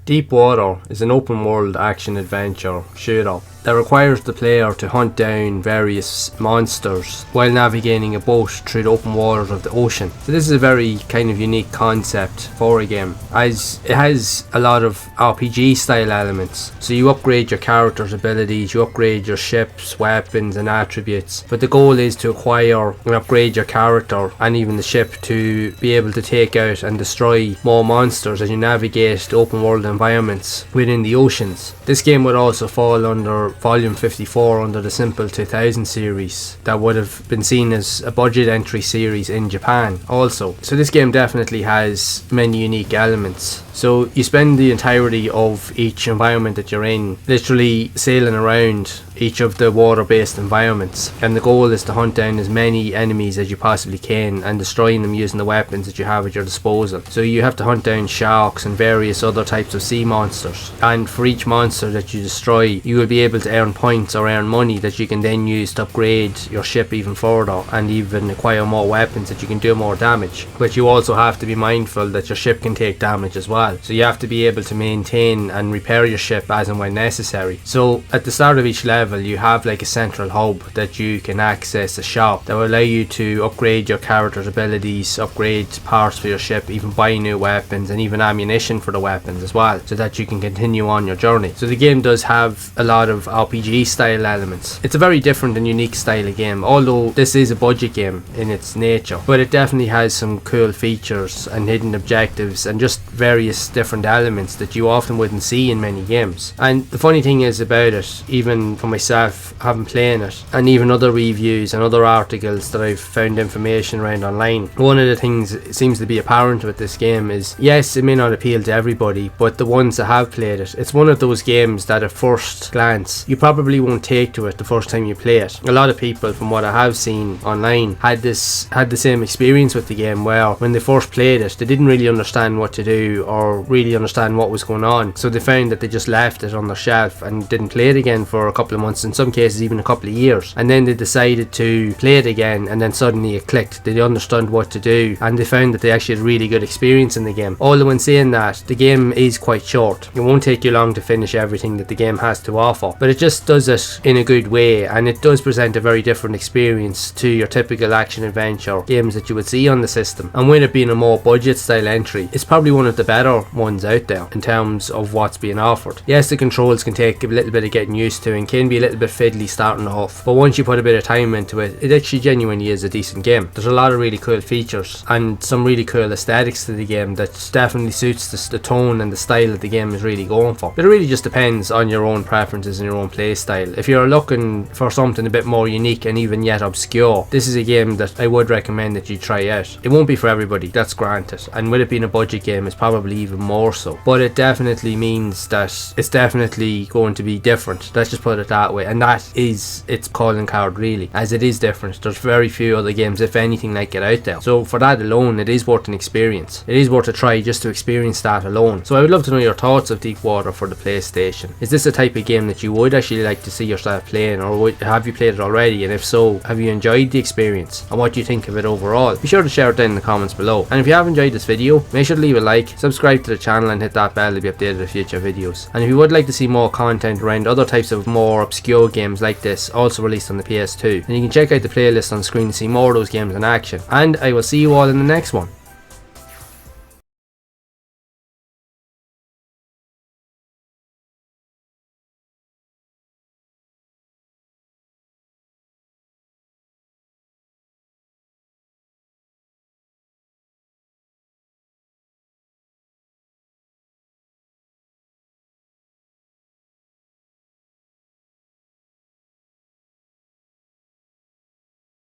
Deepwater is an open world action adventure shooter that requires the player to hunt down various monsters while navigating a boat through the open waters of the ocean. So this is a very kind of unique concept for a game, as it has a lot of RPG style elements. So you upgrade your character's abilities, you upgrade your ships, weapons and attributes, but the goal is to acquire and upgrade your character and even the ship to be able to take out and destroy more monsters as you navigate the open world environments within the oceans. This game would also fall under Volume 54 under the Simple 2000 series that would have been seen as a budget entry series in Japan also. So this game definitely has many unique elements. So you spend the entirety of each environment that you're in literally sailing around each of the water-based environments, and the goal is to hunt down as many enemies as you possibly can and destroying them using the weapons that you have at your disposal. So you have to hunt down sharks and various other types of sea monsters, and for each monster that you destroy you will be able to earn points or earn money that you can then use to upgrade your ship even further and even acquire more weapons that you can do more damage. But you also have to be mindful that your ship can take damage as well, so you have to be able to maintain and repair your ship as and when necessary. So at the start of each level you have like a central hub that you can access, a shop that will allow you to upgrade your character's abilities, upgrade parts for your ship, even buy new weapons and even ammunition for the weapons as well, so that you can continue on your journey. So the game does have a lot of RPG style elements. It's a very different and unique style of game, although this is a budget game in its nature, but it definitely has some cool features and hidden objectives and just various different elements that you often wouldn't see in many games. And the funny thing is about it, even for myself having played it and even other reviews and other articles that I've found information around online, one of the things that seems to be apparent with this game is, yes, it may not appeal to everybody, but the ones that have played it, it's one of those games that at first glance you probably won't take to it the first time you play it. A lot of people, from what I have seen online, had the same experience with the game, where when they first played it they didn't really understand what to do or really understand what was going on, so they found that they just left it on their shelf and didn't play it again for a couple of months, in some cases even a couple of years, and then they decided to play it again and then suddenly it clicked, they understood what to do and they found that they actually had really good experience in the game. Although when saying that, the game is quite short, it won't take you long to finish everything that the game has to offer, but it just does it in a good way and it does present a very different experience to your typical action adventure games that you would see on the system. And with it being a more budget style entry, it's probably one of the better ones out there in terms of what's being offered. Yes, the controls can take a little bit of getting used to and can be a little bit fiddly starting off, but once you put a bit of time into it, it actually genuinely is a decent game. There's a lot of really cool features and some really cool aesthetics to the game that definitely suits the tone and the style that the game is really going for. But it really just depends on your own preferences and your own play style. If you're looking for something a bit more unique and even yet obscure, this is a game that I would recommend that you try out. It won't be for everybody, that's granted, and with it being a budget game it's probably even more so, but it definitely means that it's definitely going to be different, let's just put it that way, and that is its calling card really, as it is different. There's very few other games, if anything, like it out there, so for that alone it is worth an experience. It is worth a try just to experience that alone. So I would love to know your thoughts of Deepwater for the PlayStation. Is this the type of game that you would actually like to see yourself playing, or have you played it already, and if so, have you enjoyed the experience and what do you think of it overall? Be sure to share it down in the comments below, and if you have enjoyed this video, make sure to leave a like, subscribe to the channel and hit that bell to be updated with future videos. And if you would like to see more content around other types of more obscure games like this, also released on the PS2, then you can check out the playlist on screen to see more of those games in action, and I will see you all in the next one.